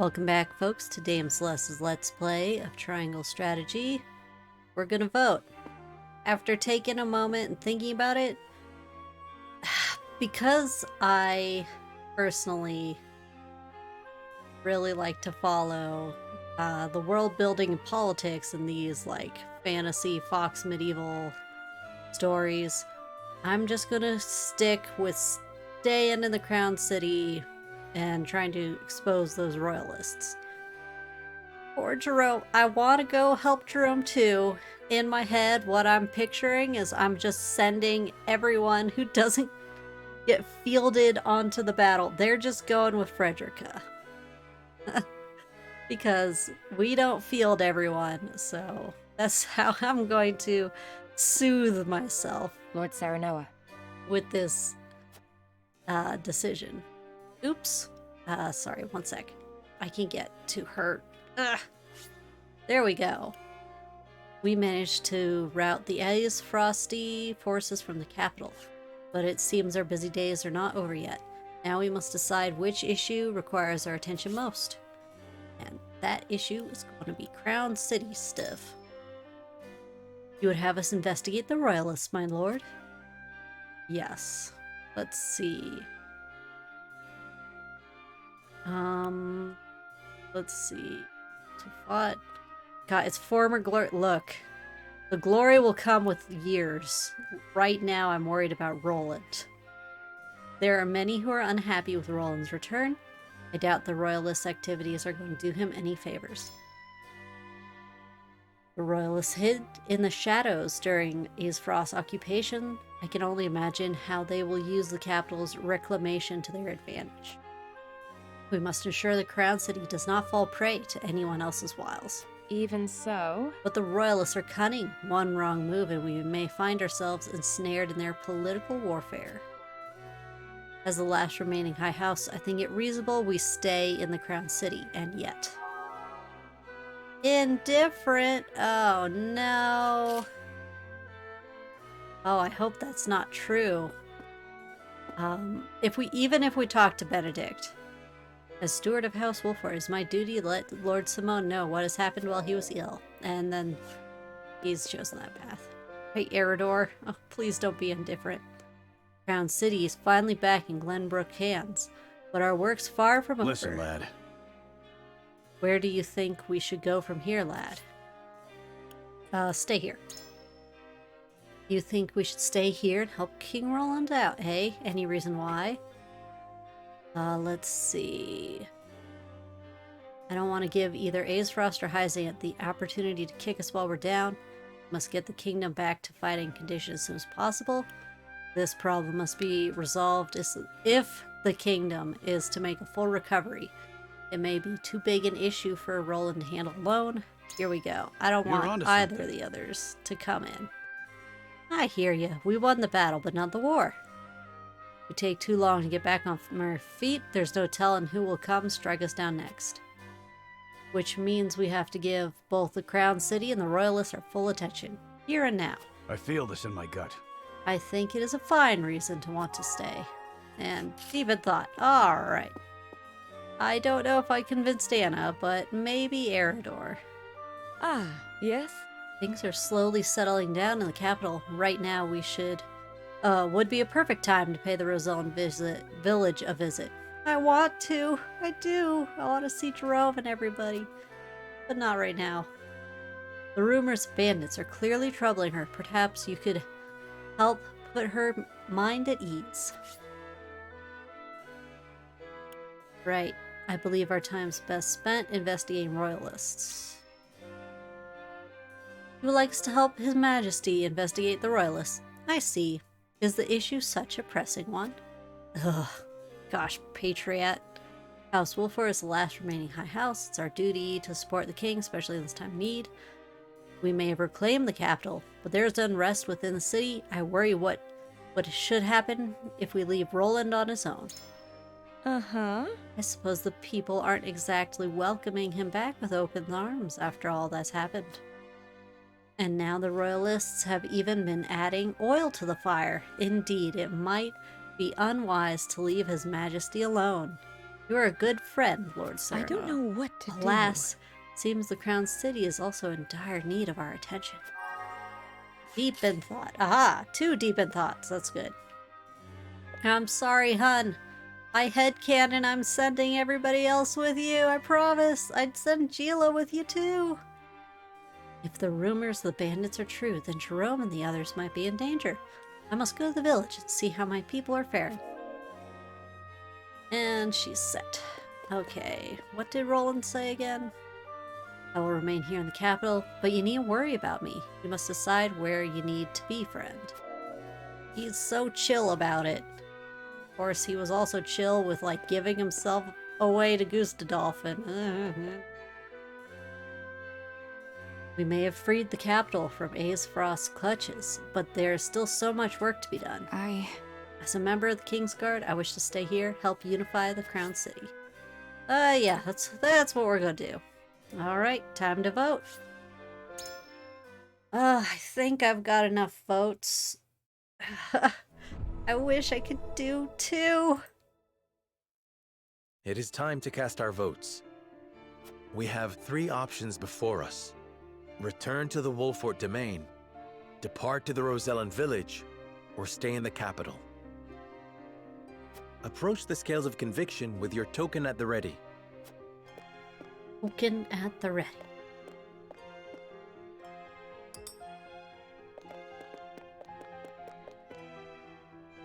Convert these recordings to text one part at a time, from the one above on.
Welcome back, folks, to Dameceles' Let's Play of Triangle Strategy. We're gonna vote. After taking a moment and thinking about it, because I personally really like to follow the world building and politics in these like fantasy Fox medieval stories, I'm just gonna stick with staying in the Crown City and trying to expose those royalists. Or Jerome, I want to go help Jerome too. In my head, what I'm picturing is I'm just sending everyone who doesn't get fielded onto the battle. They're just going with Frederica. Because we don't field everyone, so that's how I'm going to soothe myself Lord Saranoa. with this decision. Oops. Sorry, one sec. I can get to her. Ugh. There we go. We managed to rout the Aes Frosty forces from the capital, but it seems our busy days are not over yet. Now we must decide which issue requires our attention most. And that issue is going to be Crown City stuff. You would have us investigate the royalists, my lord? Yes. Let's see. Let's see. To fought. God, it's former glory. Look, the glory will come with years. Right now, I'm worried about Roland. There are many who are unhappy with Roland's return. I doubt the royalist activities are going to do him any favors. The royalists hid in the shadows during Aesfrost's occupation. I can only imagine how they will use the capital's reclamation to their advantage. We must ensure the Crown City does not fall prey to anyone else's wiles. Even so, But the royalists are cunning. One wrong move and we may find ourselves ensnared in their political warfare. As the last remaining high house, I think it reasonable we stay in the Crown City, and yet. Indifferent? Oh no. Oh, I hope that's not true. If we talk to Benedict. As steward of House Wolford, it is my duty to let Lord Simone know what has happened while he was ill. And then he's chosen that path. Hey, Eridor. Oh, please don't be indifferent. Crown City is finally back in Glenbrook hands, but our work's far from over. Listen, lad. Where do you think we should go from here, lad? Stay here. You think we should stay here and help King Roland out, hey? Any reason why? Let's see. I don't want to give either Aesfrost or Hyzant the opportunity to kick us while we're down. Must get the kingdom back to fighting conditions as soon as possible. This problem must be resolved if the kingdom is to make a full recovery. It may be too big an issue for Roland to handle alone. Here we go. I don't want either of the others to come in. I hear you. We won the battle, but not the war. We take too long to get back on our feet. There's no telling who will come strike us down next. Which means we have to give both the Crown City and the Royalists our full attention, here and now. I feel this in my gut. I think it is a fine reason to want to stay. And even thought, alright. I don't know if I convinced Anna, but maybe Eridor. ah, yes? Things are slowly settling down in the capital. Right now would be a perfect time to pay the Rosellan village a visit. I want to. I do. I want to see Jerome and everybody. But not right now. The rumors of bandits are clearly troubling her. Perhaps you could help put her mind at ease. Right. I believe our time's best spent investigating royalists. He would like us to help His Majesty investigate the royalists. I see. Is the issue such a pressing one? Ugh. Gosh, Patriot. House Wolford is the last remaining high house. It's our duty to support the king, especially in this time of need. We may have reclaimed the capital, but there is unrest within the city. I worry what should happen if we leave Roland on his own. Uh-huh. I suppose the people aren't exactly welcoming him back with open arms after all that's happened. And now the royalists have even been adding oil to the fire. Indeed, it might be unwise to leave His Majesty alone. You are a good friend, Lord Sereno. I don't know what to do. Alas, seems the Crown City is also in dire need of our attention. Deep in thought. Aha! 2 deep in thoughts. That's good. I'm sorry, hun. I headcanon I'm sending everybody else with you. I promise. I'd send Gila with you too. If the rumors of the bandits are true, then Jerome and the others might be in danger. I must go to the village and see how my people are faring. And she's set. Okay, what did Roland say again? I will remain here in the capital, but you needn't worry about me. You must decide where you need to be, friend. He's so chill about it. Of course, he was also chill with, like, giving himself away to Gustadolfin. We may have freed the capital from Aesfrost's clutches, but there's still so much work to be done. As a member of the Kingsguard, I wish to stay here, help unify the Crown City. Yeah, that's what we're gonna do. Alright, time to vote. I think I've got enough votes. I wish I could do 2. It is time to cast our votes. We have 3 options before us. Return to the Wolfort domain, depart to the Rosellan village, or stay in the capital. Approach the scales of conviction with your token at the ready. Token at the ready.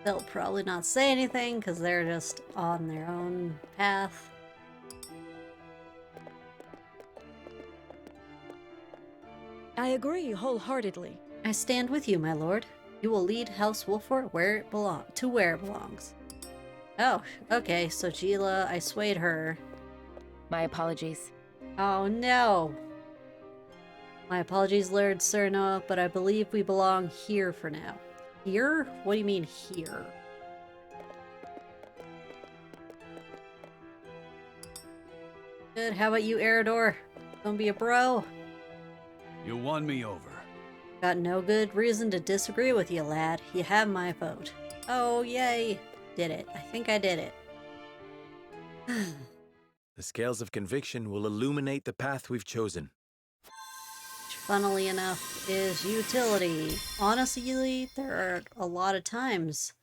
They'll probably not say anything because they're just on their own path. I agree wholeheartedly. I stand with you, my lord. You will lead House Wolfort where it belongs. Oh, okay, so Gila, I swayed her. My apologies. Oh no! My apologies, Lord Sereno, but I believe we belong here for now. Here? What do you mean here? Good, how about you, Eridor? Don't be a bro. You won me over. Got no good reason to disagree with you, lad. You have my vote. Oh, yay. Did it. I think I did it. The scales of conviction will illuminate the path we've chosen. Which, funnily enough, is utility. Honestly, there are a lot of times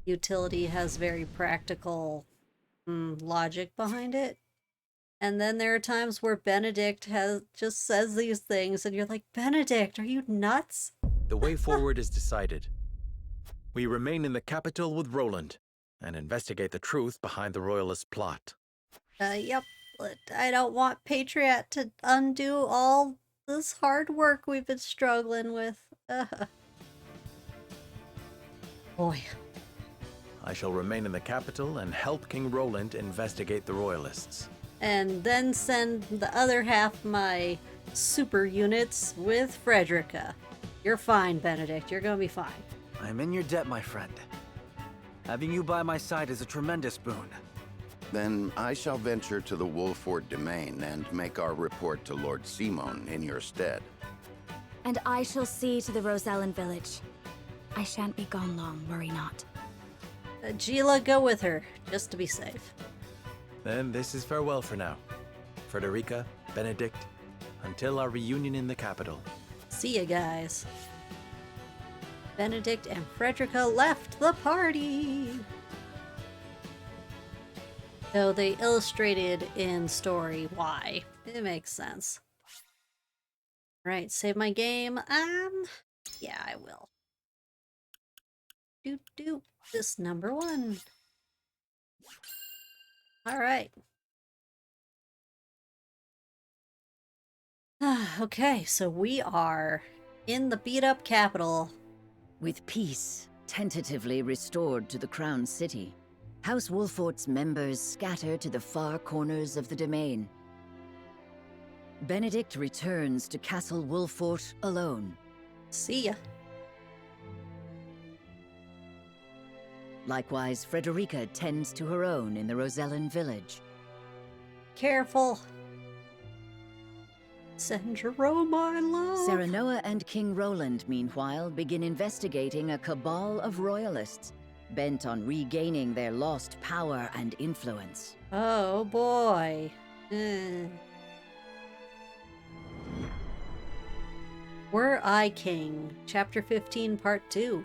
utility has very practical logic behind it. And then there are times where Benedict just says these things and you're like, Benedict, are you nuts? The way forward is decided. We remain in the capital with Roland and investigate the truth behind the Royalist plot. Yep. But I don't want Patriot to undo all this hard work we've been struggling with. Boy. I shall remain in the capital and help King Roland investigate the Royalists. And then send the other half my super units with Frederica. You're fine, Benedict. You're gonna be fine. I'm in your debt, my friend. Having you by my side is a tremendous boon. Then I shall venture to the Wolfort domain and make our report to Lord Simon in your stead. And I shall see to the Rosellan village. I shan't be gone long, worry not. Gila, go with her, just to be safe. Then this is farewell for now. Frederica, Benedict, until our reunion in the capital. See ya, guys. Benedict and Frederica left the party. So they illustrated in story why. It makes sense. Right, save my game. Yeah, I will. This number 1. Alright. Okay, so we are in the beat-up capital. With peace tentatively restored to the Crown City, House Wolfort's members scatter to the far corners of the domain. Benedict returns to Castle Wolfort alone. See ya. Likewise, Frederica tends to her own in the Rosellan village. Careful. Send Jerome, my love. Serenoa and King Roland, meanwhile, begin investigating a cabal of royalists. bent on regaining their lost power and influence. Oh boy. Were I King, Chapter 15, Part 2.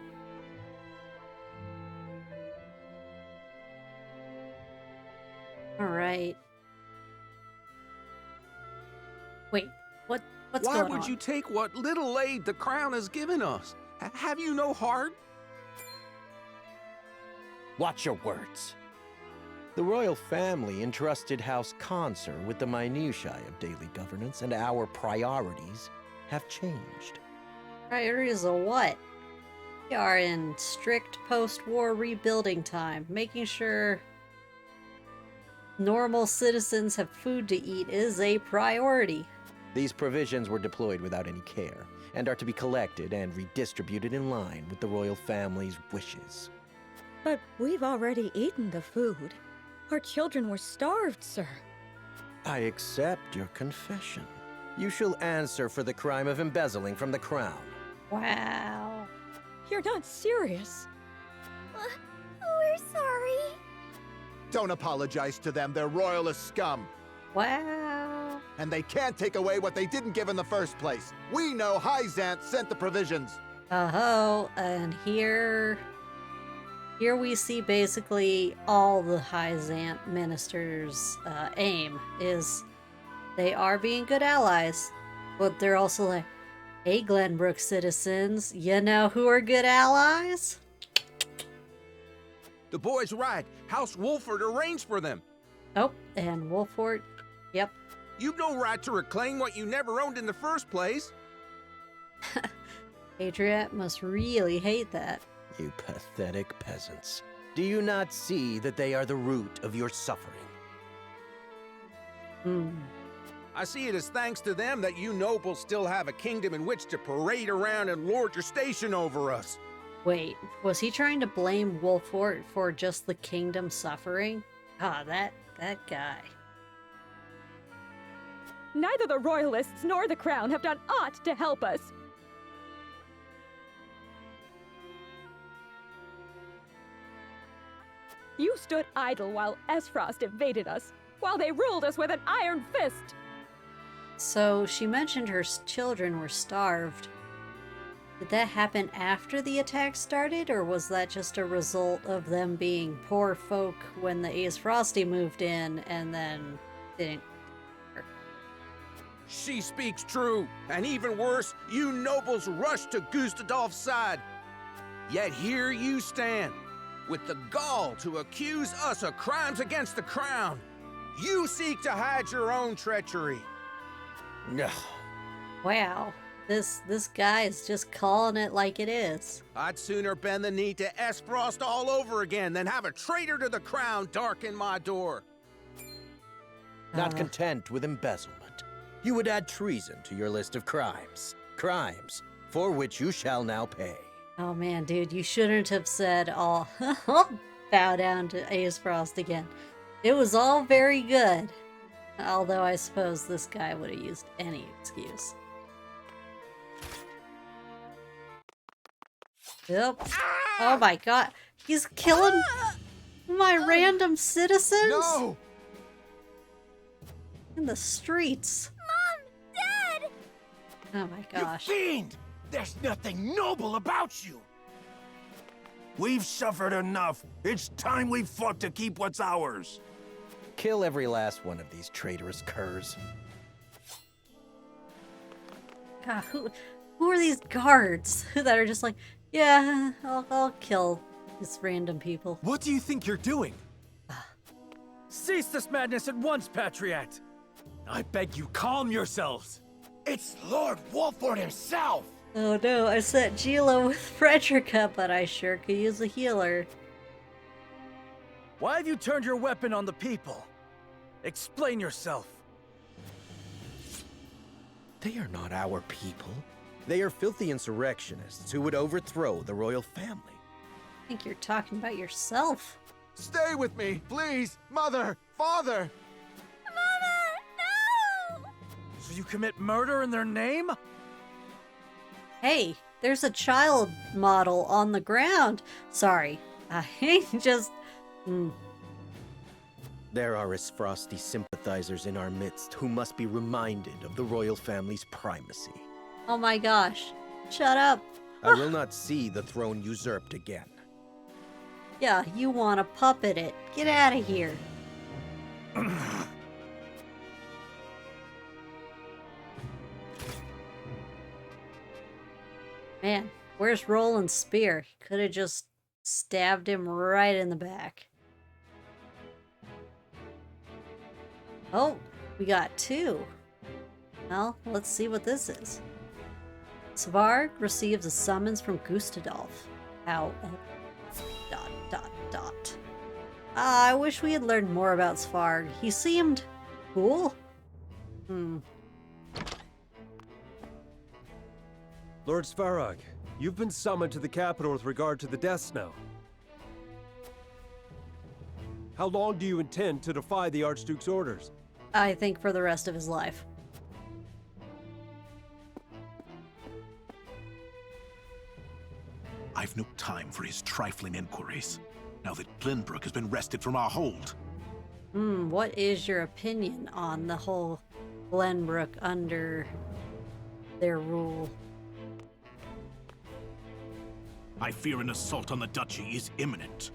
Alright. Wait, what's Why going on? would you take what little aid the crown has given us? Have you no heart? Watch your words. The royal family entrusted House Consor with the minutiae of daily governance, and our priorities have changed. Priorities of what? We are in strict post-war rebuilding time. Making sure normal citizens have food to eat is a priority. These provisions were deployed without any care, and are to be collected and redistributed in line with the royal family's wishes. But we've already eaten the food. Our children were starved, sir. I accept your confession. You shall answer for the crime of embezzling from the crown. Wow. You're not serious. We're sorry. Don't apologize to them. They're royalist scum. Wow. And they can't take away what they didn't give in the first place. We know Hyzant sent the provisions. Oh, and here we see basically all the Hyzant ministers' aim is they are being good allies, but they're also like, hey, Glenbrook citizens, you know who are good allies? The boy's right. House Wolford arranged for them. Oh, and Wolfort, yep. You've no right to reclaim what you never owned in the first place. Patriot must really hate that. You pathetic peasants. Do you not see that they are the root of your suffering? I see it as thanks to them that you nobles still have a kingdom in which to parade around and lord your station over us. Wait, was he trying to blame Wolfort for just the kingdom suffering? Ah, that guy. Neither the royalists nor the crown have done aught to help us. You stood idle while Esfrost invaded us, while they ruled us with an iron fist. So she mentioned her children were starved. Did that happen after the attack started, or was that just a result of them being poor folk when the Aes Frosty moved in and then didn't? She speaks true, and even worse, you nobles rushed to Gustadolf's side. Yet here you stand, with the gall to accuse us of crimes against the crown. You seek to hide your own treachery. Ugh. Wow, this guy is just calling it like it is. I'd sooner bend the knee to Esfrost all over again than have a traitor to the crown darken my door. Not content with embezzlement, you would add treason to your list of crimes. Crimes for which you shall now pay. Oh man, dude, you shouldn't have said all, I'll bow down to Aes Frost again. It was all very good. Although I suppose this guy would have used any excuse. Yep. Oh my god. He's killing my random citizens No! in the streets. Mom! Dad! Oh my gosh. You fiend! There's nothing noble about you! We've suffered enough. It's time we fought to keep what's ours. Kill every last one of these traitorous curs. God, who are these guards that are just like, yeah, I'll kill these random people. What do you think you're doing? Cease this madness at once, Patriot! I beg you, calm yourselves! It's Lord Wolford himself! Oh no, I sent Gila with Frederica, but I sure could use a healer. Why have you turned your weapon on the people? Explain yourself. They are not our people. They are filthy insurrectionists who would overthrow the royal family. I think you're talking about yourself. Stay with me, please! Mother! Father! Mama! No! So you commit murder in their name? Hey, there's a child model on the ground. Sorry, I just... There are Isfrosti sympathizers in our midst who must be reminded of the royal family's primacy. Oh my gosh. Shut up. I will not see the throne usurped again. Yeah, you want to puppet it. Get out of here. Man, where's Roland's spear? He could have just stabbed him right in the back. Oh, we got 2. Well, let's see what this is. Svarg receives a summons from Gustadolf. However... ... I wish we had learned more about Svarg. He seemed... cool. Lord Svarog, you've been summoned to the capital with regard to the death snow. How long do you intend to defy the Archduke's orders? I think for the rest of his life. I've no time for his trifling inquiries, now that Glenbrook has been wrested from our hold. What is your opinion on the whole Glenbrook under their rule? I fear an assault on the duchy is imminent.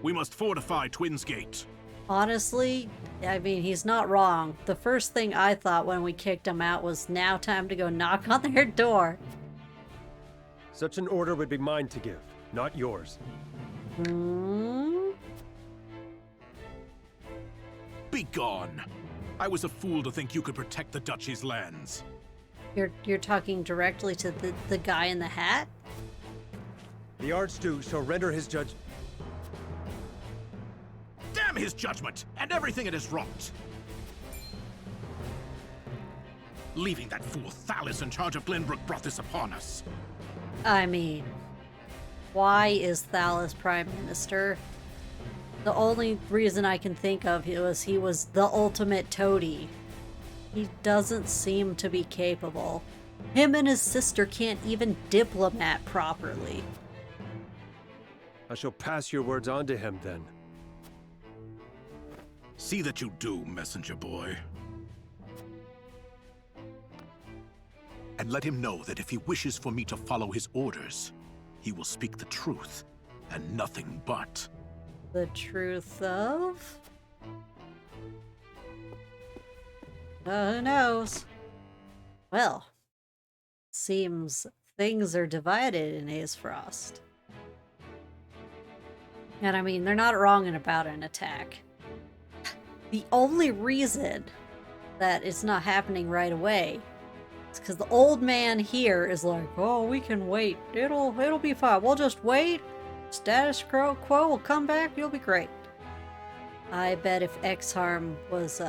We must fortify Twins Gate. Honestly, I mean, he's not wrong. The first thing I thought when we kicked him out was now time to go knock on their door. Such an order would be mine to give, not yours. Begone! I was a fool to think you could protect the duchy's lands. You're talking directly to the guy in the hat? The Archduke shall render his judge... Damn his judgment, and everything it has wrought! Leaving that fool Thalis in charge of Glenbrook brought this upon us. I mean, why is Thalis Prime Minister? The only reason I can think of was he was the ultimate toady. He doesn't seem to be capable. Him and his sister can't even diplomat properly. I shall pass your words on to him, then. See that you do, messenger boy. And let him know that if he wishes for me to follow his orders, he will speak the truth, and nothing but. The truth of? Who knows? Well, seems things are divided in Aesfrost. And I mean, they're not wrong about an attack. The only reason that it's not happening right away is because the old man here is like, oh, we can wait. It'll be fine. We'll just wait. Status quo will come back. You'll be great. I bet if Exharm was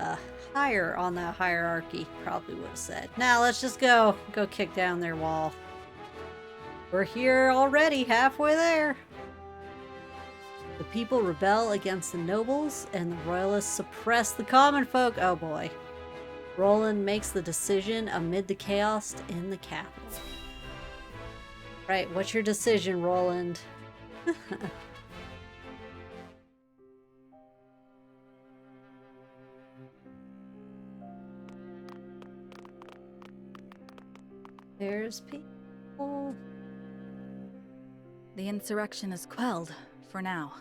higher on that hierarchy, probably would have said, now let's just go kick down their wall. We're here already, halfway there. The people rebel against the nobles, and the royalists suppress the common folk. Oh boy. Roland makes the decision amid the chaos in the capital. Right, what's your decision, Roland? There's people. The insurrection is quelled, for now.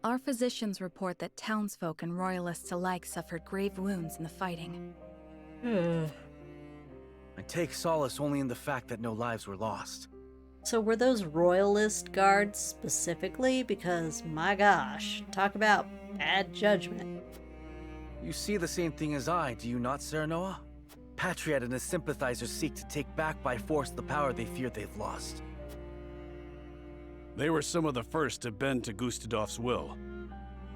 Our physicians report that townsfolk and royalists alike suffered grave wounds in the fighting. I take solace only in the fact that no lives were lost. So were those royalist guards specifically? Because, my gosh, talk about bad judgment. You see the same thing as I, do you not, Serenoa? Patriot and his sympathizers seek to take back by force the power they fear they've lost. They were some of the first to bend to Gustadolf's will.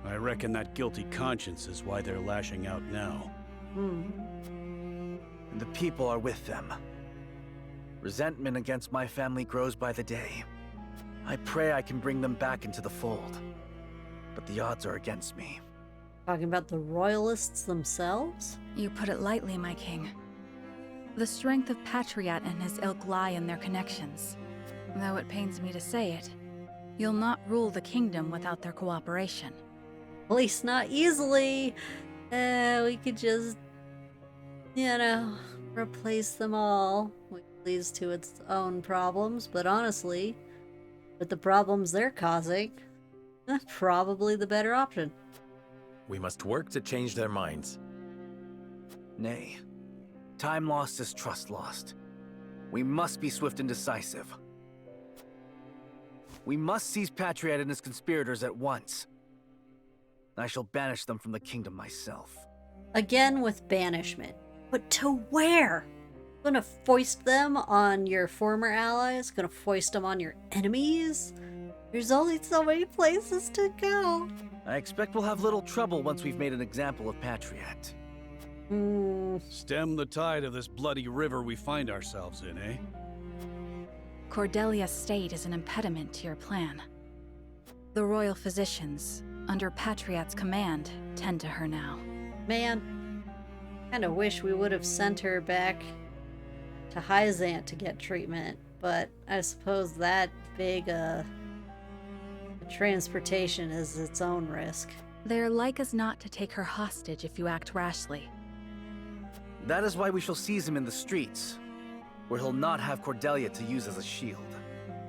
I reckon that guilty conscience is why they're lashing out now. And the people are with them. Resentment against my family grows by the day. I pray I can bring them back into the fold. But the odds are against me. Talking about the royalists themselves? You put it lightly, my king. The strength of Patriot and his ilk lie in their connections. Though it pains me to say it, You'll not rule the kingdom without their cooperation. At least not easily. We could just, replace them all, which leads to its own problems. But honestly, with the problems they're causing, probably the better option. We must work to change their minds. Nay. Time lost is trust lost. We must be swift and decisive. We must seize Patriot and his conspirators at once. I shall banish them from the kingdom myself. Again with banishment. But to where? Gonna foist them on your former allies? Gonna foist them on your enemies? There's only so many places to go. I expect we'll have little trouble once we've made an example of Patriot. Stem the tide of this bloody river we find ourselves in, eh? Cordelia's state is an impediment to your plan. The royal physicians, under Patriot's command, tend to her now. Man, kinda wish we would have sent her back to Hyzant to get treatment, but I suppose that big transportation is its own risk. They're like as not to take her hostage if you act rashly. That is why we shall seize him in the streets, where he'll not have Cordelia to use as a shield.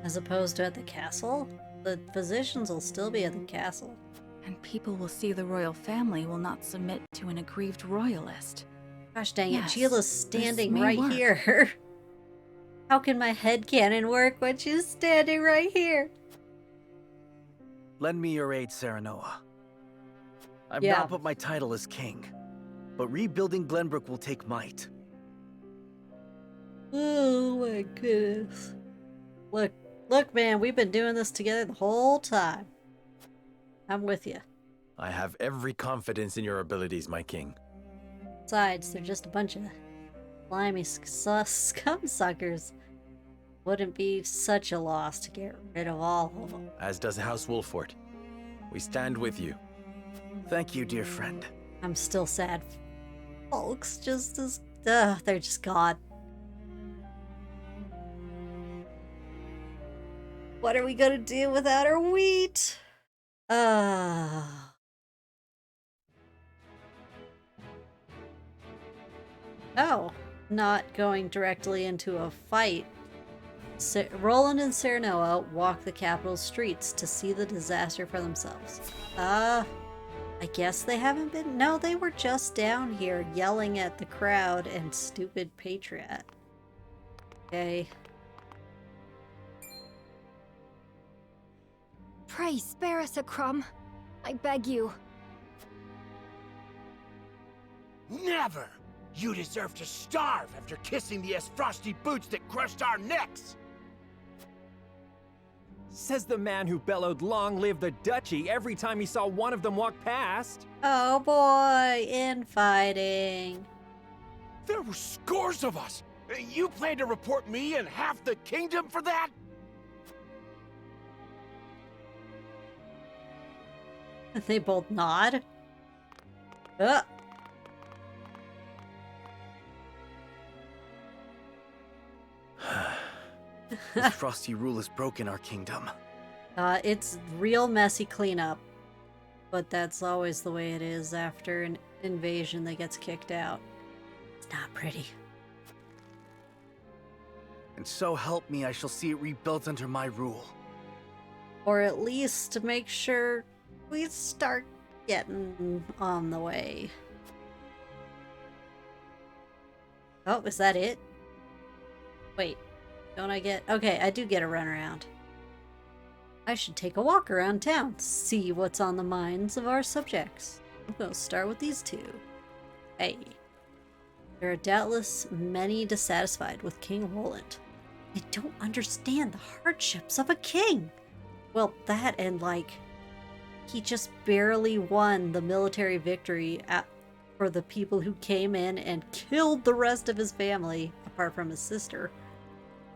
As opposed to at the castle? The physicians will still be at the castle. And people will see the royal family will not submit to an aggrieved royalist. Gosh dang it, Yes, Sheila's standing this may right work. here. How can my headcanon work when she's standing right here? Lend me your aid, Serenoa. I've Yeah. now put my title as king, but rebuilding Glenbrook will take might. Oh my goodness. Look, man, we've been doing this together the whole time. I'm with you. I have every confidence in your abilities, my king. Besides, they're just a bunch of slimy scum suckers. Wouldn't be such a loss to get rid of all of them. As does House Wolfort. We stand with you. Thank you, dear friend. I'm still sad. Folks just as... they're just gone. What are we gonna do without our wheat? Oh, not going directly into a fight. Roland and Serenoa walk the capital streets to see the disaster for themselves. I guess they haven't been... No, they were just down here yelling at the crowd and stupid Patriot. Okay. Pray spare us a crumb. I beg you. Never! You deserve to starve after kissing the frosty boots that crushed our necks! Says the man who bellowed "Long live the duchy" every time he saw one of them walk past. Oh boy, infighting. There were scores of us! You plan to report me and half the kingdom for that? They both nod. This frosty rule has broken our kingdom. It's real messy cleanup. But that's always the way it is after an invasion that gets kicked out. It's not pretty. And so help me, I shall see it rebuilt under my rule. Or at least to make sure we start getting on the way. Oh, is that it? Wait, don't I get... Okay, I do get a runaround. I should take a walk around town, see what's on the minds of our subjects. I'm gonna start with these two. Hey. There are doubtless many dissatisfied with King Roland. They don't understand the hardships of a king. Well, that and like, he just barely won the military victory for the people who came in and killed the rest of his family, apart from his sister.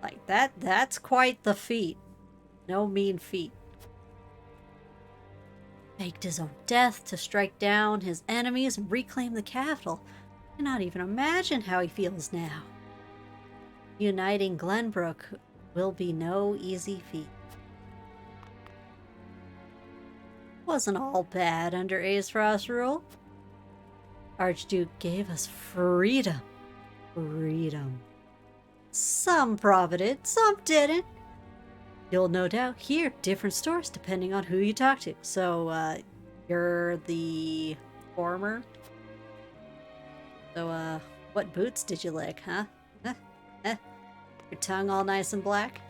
Like, that's quite the feat. No mean feat. Faked his own death to strike down his enemies and reclaim the capital. I cannot even imagine how he feels now. Uniting Glenbrook will be no easy feat. Wasn't all bad under Aesfrost's rule. Archduke gave us freedom. Freedom. Some profited, some didn't. You'll no doubt hear different stories depending on who you talk to. So, you're the former? So, what boots did you lick, huh? Your tongue all nice and black?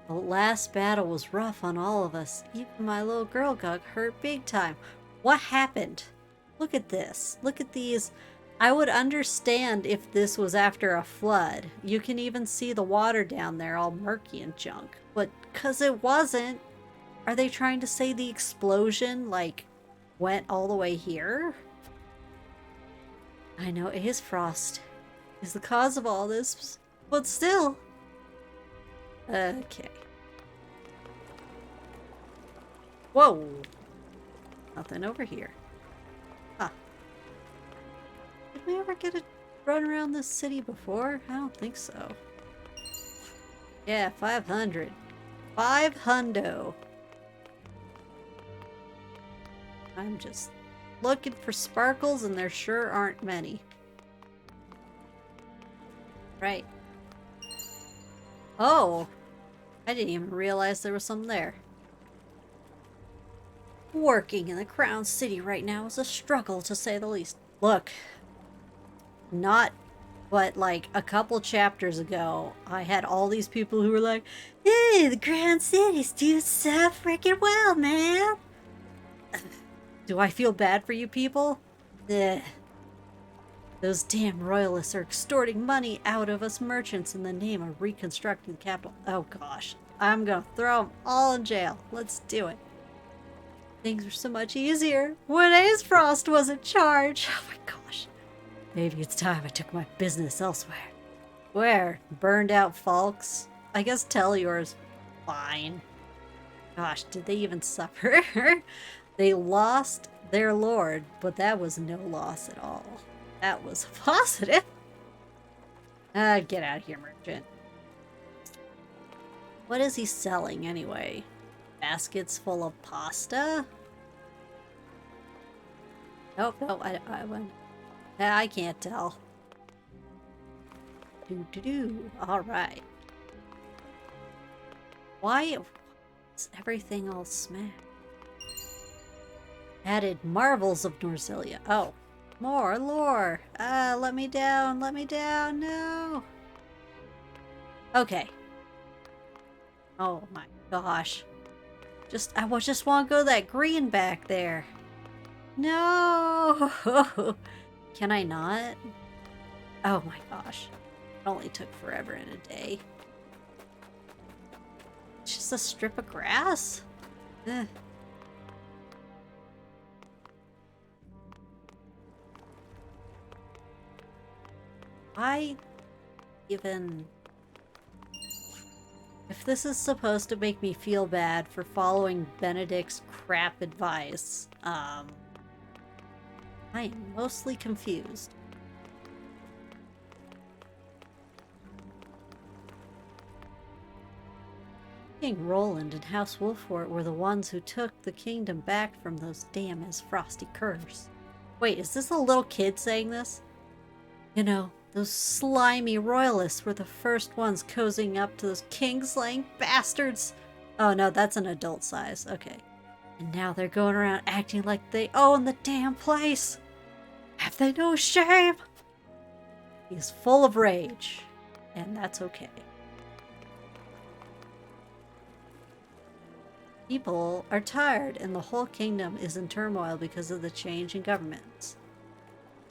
The last battle was rough on all of us. Even my little girl got hurt big time. What happened? Look at this. Look at these. I would understand if this was after a flood. You can even see the water down there all murky and junk. But because it wasn't, are they trying to say the explosion, like, went all the way here? I know Aesfrost is the cause of all this, but still. Okay. Whoa. Nothing over here. Huh. Did we ever get a run around this city before? I don't think so. Yeah, 500. 500. I'm just looking for sparkles and there sure aren't many. Right. Oh! I didn't even realize there was some there. Working in the Crown City right now is a struggle, to say the least. Look. Not, but like a couple chapters ago, I had all these people who were like, hey, the Crown City's doing so freaking well, man! Do I feel bad for you people? Ugh. Those damn royalists are extorting money out of us merchants in the name of reconstructing the capital. Oh gosh. I'm gonna throw them all in jail. Let's do it. Things were so much easier when Aesfrost was in charge. Oh my gosh. Maybe it's time I took my business elsewhere. Where? Burned out Falks? I guess Tellior's fine. Gosh, did they even suffer? They lost their lord, but that was no loss at all. That was positive. Get out of here, merchant. What is he selling anyway? Baskets full of pasta? Nope, no, I can't tell. Alright. Why is everything all smashed? Added marvels of Norzelia. Oh, more lore. Let me down, no. Okay. Oh my gosh. I just want to go that green back there. No. Can I not? Oh my gosh. It only took forever in a day. It's just a strip of grass? Ugh. I even... If this is supposed to make me feel bad for following Benedict's crap advice, I am mostly confused. King Roland and House Wolffort were the ones who took the kingdom back from those damn frosty curs. Wait, is this a little kid saying this? You know, those slimy royalists were the first ones cozying up to those king-slaying bastards. Oh no, that's an adult size. Okay. And now they're going around acting like they own the damn place. Have they no shame? He's full of rage. And that's okay. People are tired and the whole kingdom is in turmoil because of the change in governments.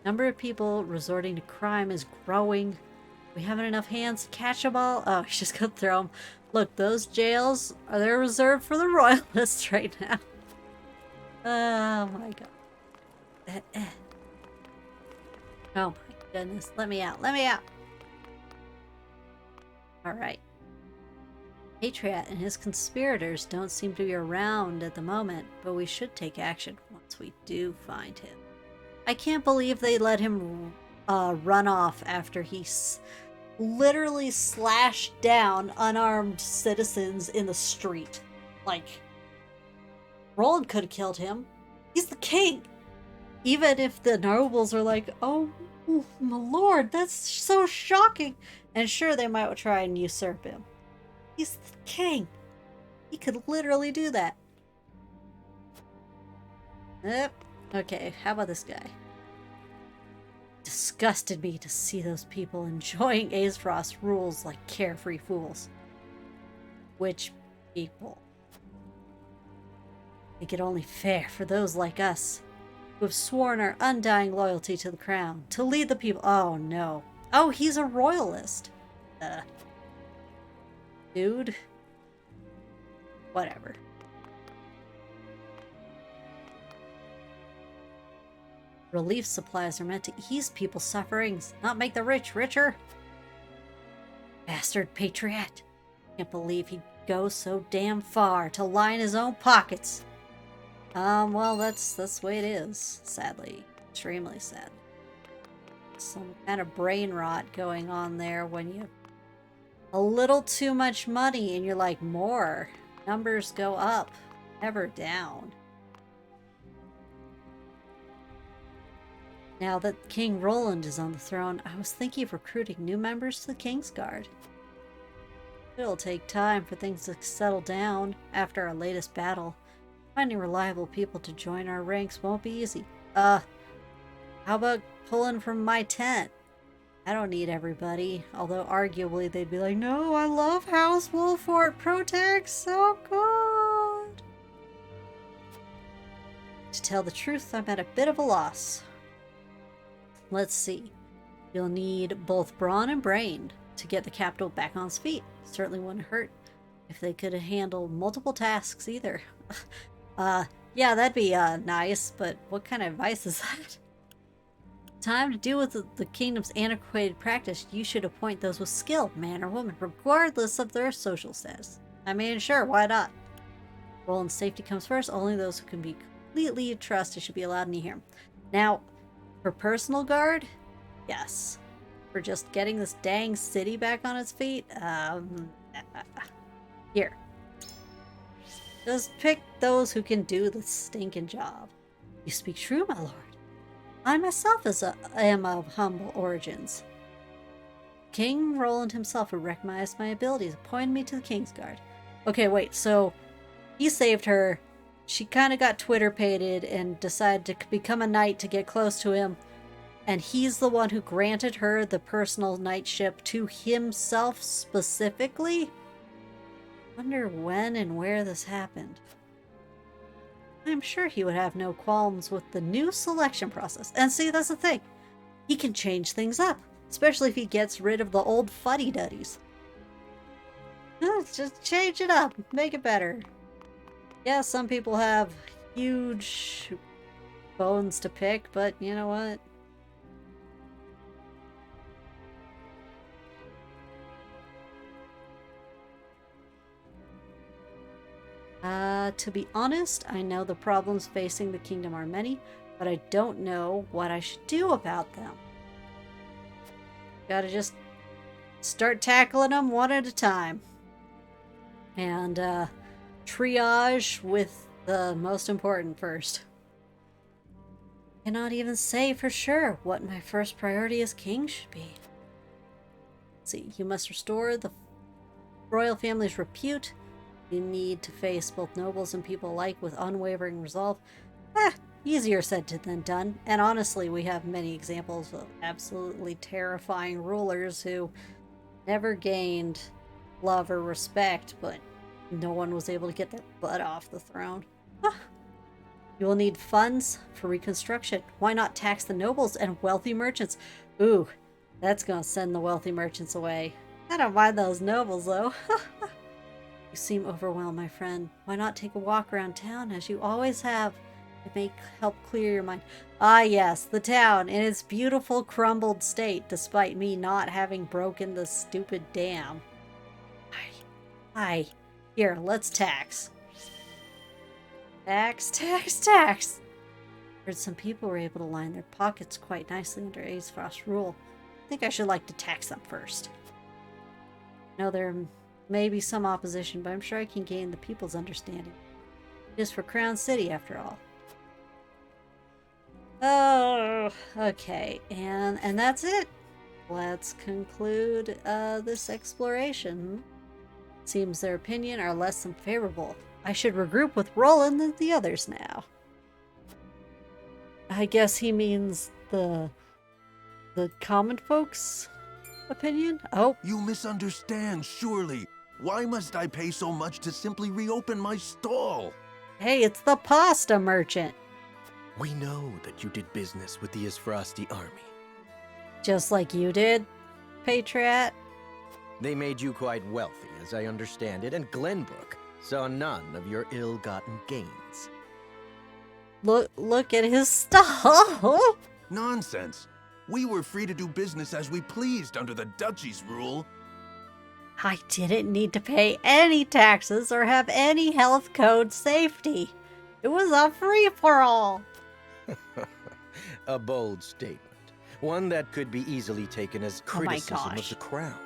Number of people resorting to crime is growing. We haven't enough hands to catch them all. Oh, he's just gonna throw them. Look, those jails they're reserved for the royalists right now. Oh my god. Oh my goodness. Let me out. Let me out. Alright. Patriot and his conspirators don't seem to be around at the moment, but we should take action once we do find him. I can't believe they let him run off after he literally slashed down unarmed citizens in the street. Like, Roland could have killed him. He's the king. Even if the nobles are like, oh my lord, that's so shocking. And sure, they might try and usurp him. He's the king. He could literally do that. Yep. Okay, how about this guy? Disgusted me to see those people enjoying Aesfrost's rules like carefree fools. Which people? Make it only fair for those like us, who have sworn our undying loyalty to the crown, to lead the people. Oh no. Oh, he's a royalist. Dude. Whatever. Relief supplies are meant to ease people's sufferings, not make the rich richer. Bastard patriot. Can't believe he'd go so damn far to line his own pockets. Well, that's the way it is, sadly. Extremely sad. Some kind of brain rot going on there when you have a little too much money and you're like, more. Numbers go up, never down. Now that King Roland is on the throne, I was thinking of recruiting new members to the Kingsguard. It'll take time for things to settle down after our latest battle. Finding reliable people to join our ranks won't be easy. How about pulling from my tent? I don't need everybody, although arguably they'd be like, no, I love House Wolfort. Protect's so good. To tell the truth, I'm at a bit of a loss. Let's see. You'll need both brawn and brain to get the capital back on its feet. Certainly wouldn't hurt if they could handle multiple tasks either. Yeah, that'd be nice, but what kind of advice is that? Time to deal with the kingdom's antiquated practice. You should appoint those with skill, man or woman, regardless of their social status. I mean, sure, why not? Roland's safety comes first. Only those who can be completely trusted should be allowed near him. Now, for personal guard, yes. For just getting this dang city back on its feet, here. Just pick those who can do the stinking job. You speak true, my lord. I myself am of humble origins. King Roland himself, who recognized my abilities, appointed me to the Kingsguard. Okay, wait, so he saved her. She kind of got Twitter-pated and decided to become a knight to get close to him. And he's the one who granted her the personal knightship to himself specifically? Wonder when and where this happened. I'm sure he would have no qualms with the new selection process. And see, that's the thing. He can change things up, especially if he gets rid of the old fuddy-duddies. Just change it up, make it better. Yeah, some people have huge bones to pick, but you know what? To be honest, I know the problems facing the kingdom are many, but I don't know what I should do about them. Gotta just start tackling them one at a time. And, triage with the most important first. Cannot even say for sure what my first priority as king should be. Let's see, you must restore the royal family's repute. You need to face both nobles and people alike with unwavering resolve. Easier said than done. And honestly, we have many examples of absolutely terrifying rulers who never gained love or respect, but no one was able to get their butt off the throne. You will need funds for reconstruction. Why not tax the nobles and wealthy merchants? Ooh, that's gonna send the wealthy merchants away. I don't mind those nobles, though. You seem overwhelmed, my friend. Why not take a walk around town, as you always have? It may help clear your mind. Ah, yes, the town in its beautiful crumbled state, despite me not having broken the stupid dam. Hi. Here, let's tax. Tax. Heard some people were able to line their pockets quite nicely under Aesfrost's rule. I think I should like to tax them first. I know there may be some opposition, but I'm sure I can gain the people's understanding. It is for Crown City, after all. Oh, okay, and that's it. Let's conclude this exploration. Seems their opinion are less than favorable. I should regroup with Roland and the others now. I guess he means the common folks' opinion? Oh. You misunderstand, surely. Why must I pay so much to simply reopen my stall? Hey, it's the pasta merchant. We know that you did business with the Isfrosti army. Just like you did, Patriot. They made you quite wealthy, as I understand it, and Glenbrook saw none of your ill-gotten gains. Look at his stall. Nonsense. We were free to do business as we pleased under the duchy's rule. I didn't need to pay any taxes or have any health code safety. It was a free-for-all. A bold statement. One that could be easily taken as criticism of the crown.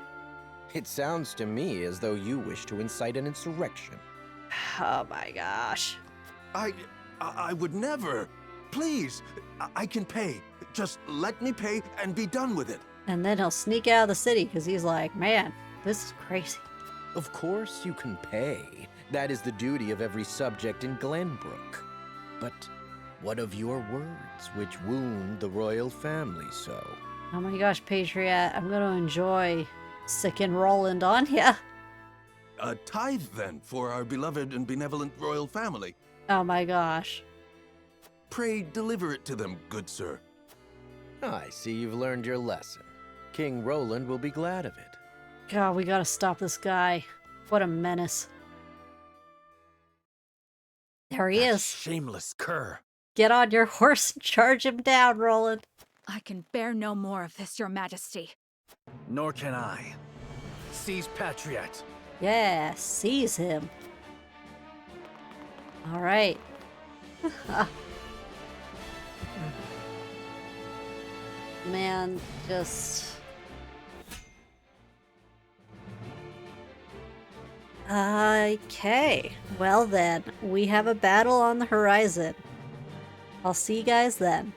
It sounds to me as though you wish to incite an insurrection. Oh my gosh. I would never. Please, I can pay. Just let me pay and be done with it. And then he'll sneak out of the city because he's like, man, this is crazy. Of course you can pay. That is the duty of every subject in Glenbrook. But what of your words, which wound the royal family so? Oh my gosh, Patriot, I'm going to enjoy sicking Roland on ya. A tithe, then, for our beloved and benevolent royal family. Oh my gosh. Pray deliver it to them, good sir. I see you've learned your lesson. King Roland will be glad of it. God, we gotta stop this guy. What a menace. There he is. Shameless cur. Get on your horse and charge him down, Roland. I can bear no more of this, your majesty. Nor can I. Seize Patriot. Yeah, seize him. All right. Man, just... Okay. Well then, we have a battle on the horizon. I'll see you guys then.